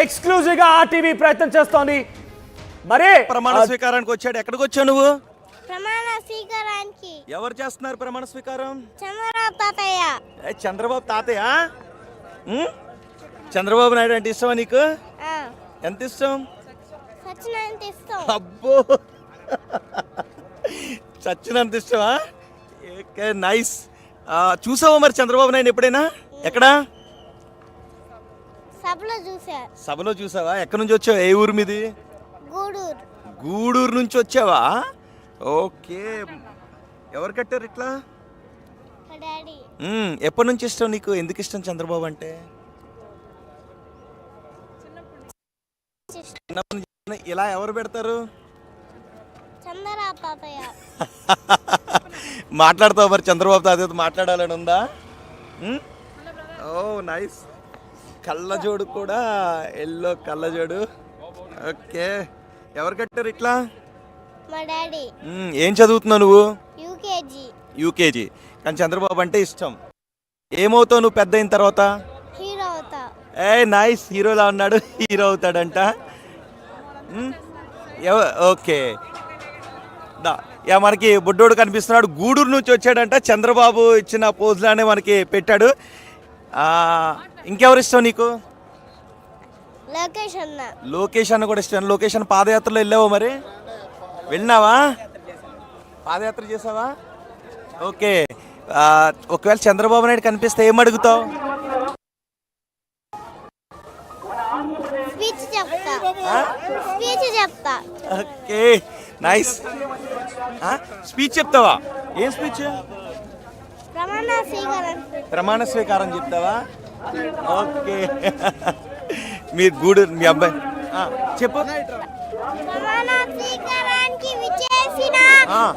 Exclusive గా RTV ప్రయత్నం చేస్తోంది. మరి ప్రమాణ స్వీకారానికి వచ్చాడు. ఎక్కడికి వచ్చావు నువ్వు? ప్రమాణ స్వీకారానికి. ఎవరు చేస్తున్నారు ప్రమాణ స్వీకారం? చంద్రబాబు తాతయ్య. చంద్రబాబు తాతయ్య. చంద్రబాబు నాయుడు అంటే ఇష్టమా నీకు? ఎంత ఇష్టం? సచ్చినంత ఇష్టం. అబ్బో, చచ్చినంత ఇష్టమా? నైస్. చూసావా మరి చంద్రబాబు నాయుడు ఎప్పుడైనా? ఎక్కడా? సభలో చూసావా? ఎక్కడి నుంచి వచ్చావు? ఏ ఊరు మీది? గూడూరు. గూడూరు నుంచి వచ్చావా? ఓకే. ఎవరు కట్టారు ఇట్లా? ఎప్పటి నుంచి ఇష్టం నీకు? ఎందుకు ఇష్టం చంద్రబాబు అంటే? ఇలా ఎవరు పెడతారు? చంద్రబాబు తాతయ్య. మాట్లాడతావు మరి? చంద్రబాబు తాతయ్యతో మాట్లాడాలని ఉందా? ఓ నైస్. కళ్ళజోడు కూడా, ఎల్లో కళ్ళజోడు. ఓకే. ఎవరు కట్టారు ఇట్లా? మా డాడీ. ఏం చదువుతున్నావు నువ్వు? యూకేజీ. కానీ చంద్రబాబు అంటే ఇష్టం. ఏమవుతావు నువ్వు పెద్ద అయిన తర్వాత? హీరో అవుతా. నైస్. హీరోలా ఉన్నాడు, హీరో అవుతాడంట. ఓకే. మనకి బుడ్డోడు కనిపిస్తున్నాడు. గూడూరు నుంచి వచ్చాడంట. చంద్రబాబు ఇచ్చిన పోజ్లానే మనకి పెట్టాడు. ఇంకెవరు ఇష్టం నీకు? లోకేష్ అన్న కూడా ఇష్టం. లోకేష్ అన్న పాదయాత్రలో వెళ్ళావా మరి? వెళ్ళినావా? పాదయాత్ర చేసావా? ఓకే. ఒకవేళ చంద్రబాబు నాయుడు కనిపిస్తే ఏం అడుగుతావు? Okay nice. స్పీచ్ చెప్తావా? ఏం స్పీచ్? ప్రమాణ స్వీకారం చెప్తావా? ఓకే. మీరు గూడూరు, మీ అబ్బాయి చెప్పు. ప్రమాణ స్వీకారానికి విచ్చేసిన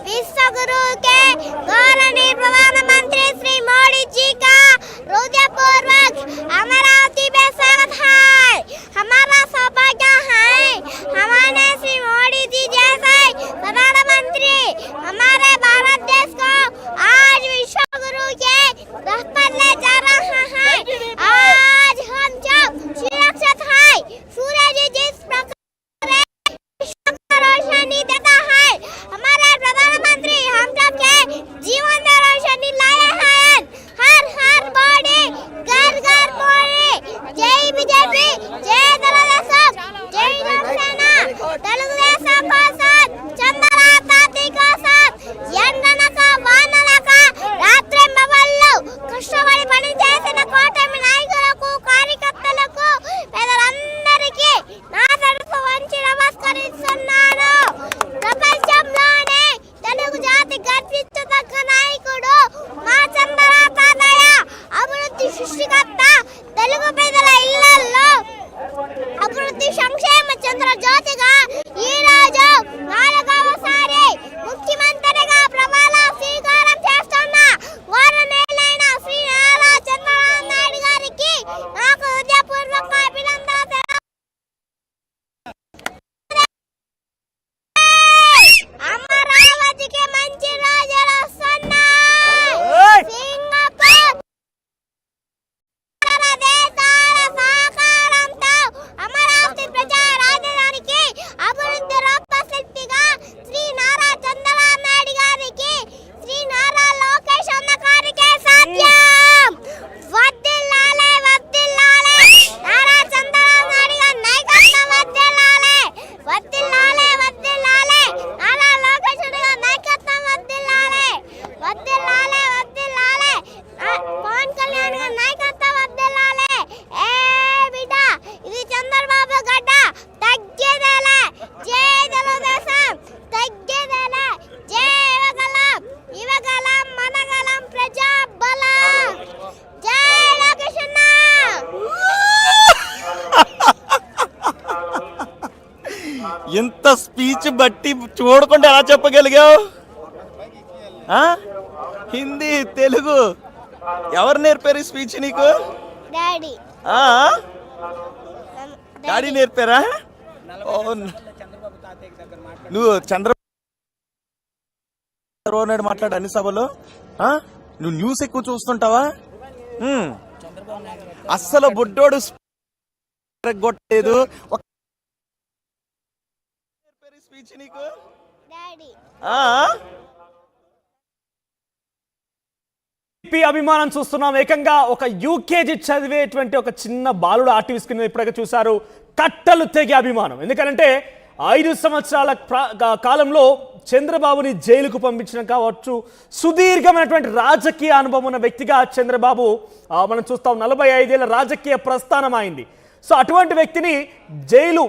విశ్వగురుకే గౌరవనీయ ప్రధానమంత్రి శ్రీ మోడీ जी का हृदयपूर्वक अमरावती में स्वागत है। हमारा सौभाग्य है हमारे श्री मोदी जी जैसे प्रधानमंत्री हमारे भारत देश को आज विश्वगुरु के राह पर ले जा रहा है। आज हम जब सुरक्षित है, सूर्य जी जिस प्रकार रोशनी देता है, हमारे प्रधानमंत्री हम सबके जीवन में रोशनी लाए हैं। हर हर मोदी, घर घर मोदी। जय बीजेपी, जय తెలుగుదేశం, जय जनसेना। తెలుగుదేశం కోసం, చంద్రబాబు తాతయ్య కోసం, ఎండనక వానలక రాత్రి మగళ్ళు కష్టపడి పని చేసిన కూటమి నాయకులకు, కార్యకర్తలకు, పేదలందరికీ నా తరఫు వంచి నమస్కరిస్తున్నాను. ప్రపంచంలోనే తెలుగు జాతి గర్వించదగ్గ నాయకుడు మా చంద్రబాబు తాతయ్య. అభివృద్ధి సృష్టికర్త. తెలుగు పేదల ఇళ్లలో అభివృద్ధి సంక్షేమ చంద్ర జ్యోతిగా ఈ రోజు 4వసారి ముఖ్యమంత్రిగా ప్రమాణ స్వీకారం చేస్తున్న గౌరవనీయులైన శ్రీ నారా చంద్రబాబు నాయుడు గారికి నాకు హృదయపూర్వక అభినందనలు. అమరావతికి మంచి రోజులు వస్తున్నాయి. సింగపూర్ దేశాల సహకారంతో అమరావతి ప్రజా రాజధానికి అభివృద్ధి రూపశిల్పిగా శ్రీ నారా చంద్రబాబు నాయుడు గారికి, శ్రీ నారా లోకేష్ అన్న గారికి సాధ్యం. వర్ధిల్లాలే, వర్ధిల్లాలే. నారా చంద్రబాబు నాయుడు గారి నాయకత్వం వర్ధిల్లాలే, వర్ధిల్లాలే, వర్ధిల్లాలే. నారా లోకేష్ గారి నాయకత్వం వర్ధిల్లాలే, వర్ధిల్లాలే, వర్ధిల్లాలే. పవన్ కళ్యాణ్ గారి నాయకత్వం వర్ధిల్లాలే. ఏ బిడ్డ, ఇది చంద్రబాబు గడ్డ, తగ్గేదేలే. జై తెలుగుదేశం, తగ్గేదేలే. జై యువగలం, యువగలం, మనగలం, ప్రజా బలం. జై లోకేష్ అన్న. ఇంత స్పీచ్ బట్టి చూడకుండా ఎలా చెప్పగలిగావు? హిందీ, తెలుగు ఎవరు నేర్పారు ఈ స్పీచ్ నీకు? డాడీ. డాడీ నేర్పారా? నువ్వు చంద్రబాబు నాయుడు మాట్లాడు అన్ని సభలో. నువ్వు న్యూస్ ఎక్కువ చూస్తుంటావా? అస్సలు బుడ్డోడు కొట్టలేదు. స్పీచ్ నీకు డాడీ టీడీపీ అభిమానం చూస్తున్నాం. ఏకంగా ఒక యూకేజీ చదివేటువంటి ఒక చిన్న బాలుడు ఆర్టిస్ట్ ఇప్పుడైతే చూశారు. కట్టలు తెగే అభిమానం. ఎందుకంటే 5 సంవత్సరాల కాలంలో చంద్రబాబుని జైలుకు పంపించడం కావచ్చు, సుదీర్ఘమైనటువంటి రాజకీయ అనుభవం ఉన్న వ్యక్తిగా చంద్రబాబు మనం చూస్తాం. 45 ఏళ్ల రాజకీయ ప్రస్థానం అయింది. సో అటువంటి వ్యక్తిని జైలు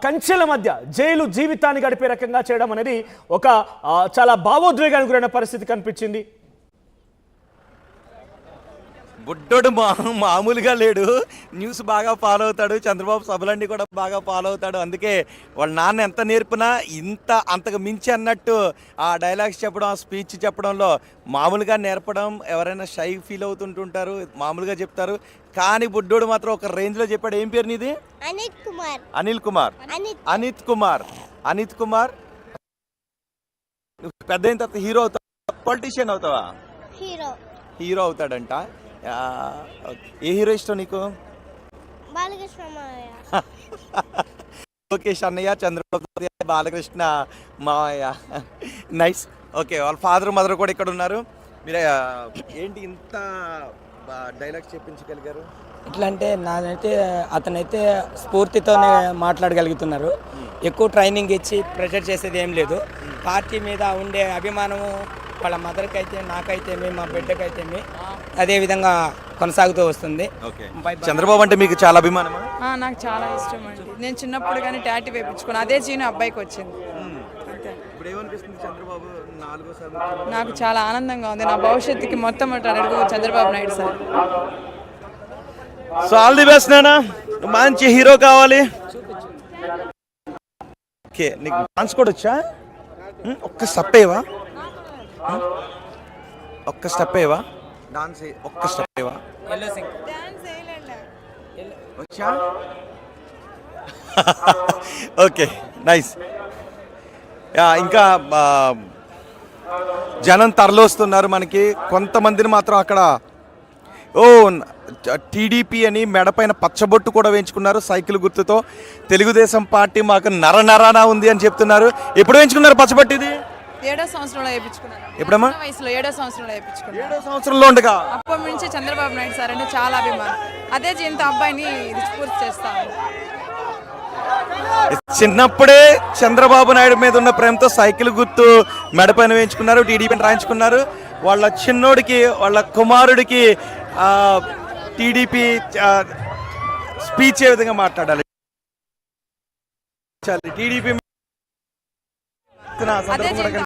కంచెల మధ్య జైలు జీవితాన్ని గడిపే రకంగా చేయడం అనేది ఒక చాలా భావోద్వేగానికి గురైన పరిస్థితి కనిపించింది. బుడ్డోడు మామూలుగా లేడు. న్యూస్ బాగా ఫాలో అవుతాడు. చంద్రబాబు సభలన్నీ కూడా బాగా ఫాలో అవుతాడు. అందుకే వాళ్ళ నాన్న ఎంత నేర్పినా అంతకు మించి అన్నట్టు ఆ డైలాగ్స్ చెప్పడం, ఆ స్పీచ్ చెప్పడంలో మామూలుగా నేర్పడం. ఎవరైనా షై ఫీల్ అవుతుంటుంటారు, మామూలుగా చెప్తారు. కానీ బుడ్డోడు మాత్రం ఒక రేంజ్లో చెప్పాడు. ఏం పేరు నీది? అనిత్ కుమార్. పెద్ద అయిన తర్వాత హీరో అవుతావా, పొలిటీషియన్ అవుతావా? హీరో అవుతాడంట. ఏ హీరో ఇష్టం నీకు? లోకేష్ అన్నయ్య, చంద్రబాబు, బాలకృష్ణ మావయ్య. నైస్. ఓకే, వాళ్ళ ఫాదర్ మదర్ కూడా ఇక్కడ ఉన్నారు. మీరు ఏంటి ఇంత డైలాగ్స్ చెప్పించగలిగారు? ఎట్లా అంటే నాదైతే అతనైతే స్ఫూర్తితోనే మాట్లాడగలుగుతున్నారు. ఎక్కువ ట్రైనింగ్ ఇచ్చి ప్రెషర్ చేసేది ఏం లేదు. పార్టీ మీద ఉండే అభిమానము వాళ్ళ మదర్కి అయితే, నాకైతే, మా బిడ్డకైతే అదే విధంగా కొనసాగుతూ వస్తుంది. చంద్రబాబు అంటే మీకు చాలా అభిమానమా? నాకు చాలా ఇష్టం అండి. నేను చిన్నప్పుడు కానీ టాటూ వేయించుకున్నాను. అదే జీను అబ్బాయికి వచ్చింది. నాకు చాలా ఆనందంగా ఉంది. నా భవిష్యత్తుకి మొత్తం అడుగు Chandrababu Naidu sir. So all the best నాన్న, మంచి హీరో కావాలి. ఓకే, నీకు డాన్స్ కూడా వచ్చా? ఒక్క స్టెప్ ఏవా? డాన్స్ ఒక్క స్టెప్ ఏవా? వచ్చా? Okay, nice. ఇంకా జనం తరలిస్తున్నారు మనకి. కొంతమందిని మాత్రం అక్కడ టీడీపీ అని మెడపైన పచ్చబొట్టు కూడా వేయించుకున్నారు సైకిల్ గుర్తుతో. తెలుగుదేశం పార్టీ మాకు నరనరానా ఉంది అని చెప్తున్నారు. ఎప్పుడు వేయించుకున్నారు పచ్చబొట్టు? ఇది 7వ సంవత్సరంలో వేయించుకున్నారు. ఎప్పుడమ్మా? వయసులో 7వ సంవత్సరంలో వేయించుకున్నారు. 7వ సంవత్సరంలో ఉండగా అప్పటి నుంచి చంద్రబాబు నాయుడు సార్ అంటే చాలా అభిమానం. అదే జీంతో అబ్బాయిని పూర్తి చేస్తాను. చిన్నప్పుడే చంద్రబాబు నాయుడు మీద ఉన్న ప్రేమతో సైకిల్ గుర్తు మెడపైన వేయించుకున్నారు, టీడీపీని రాయించుకున్నారు. వాళ్ళ చిన్నోడికి, వాళ్ళ కుమారుడికి టీడీపీ స్పీచ్ ఏ విధంగా మాట్లాడాలి, టీడీపీ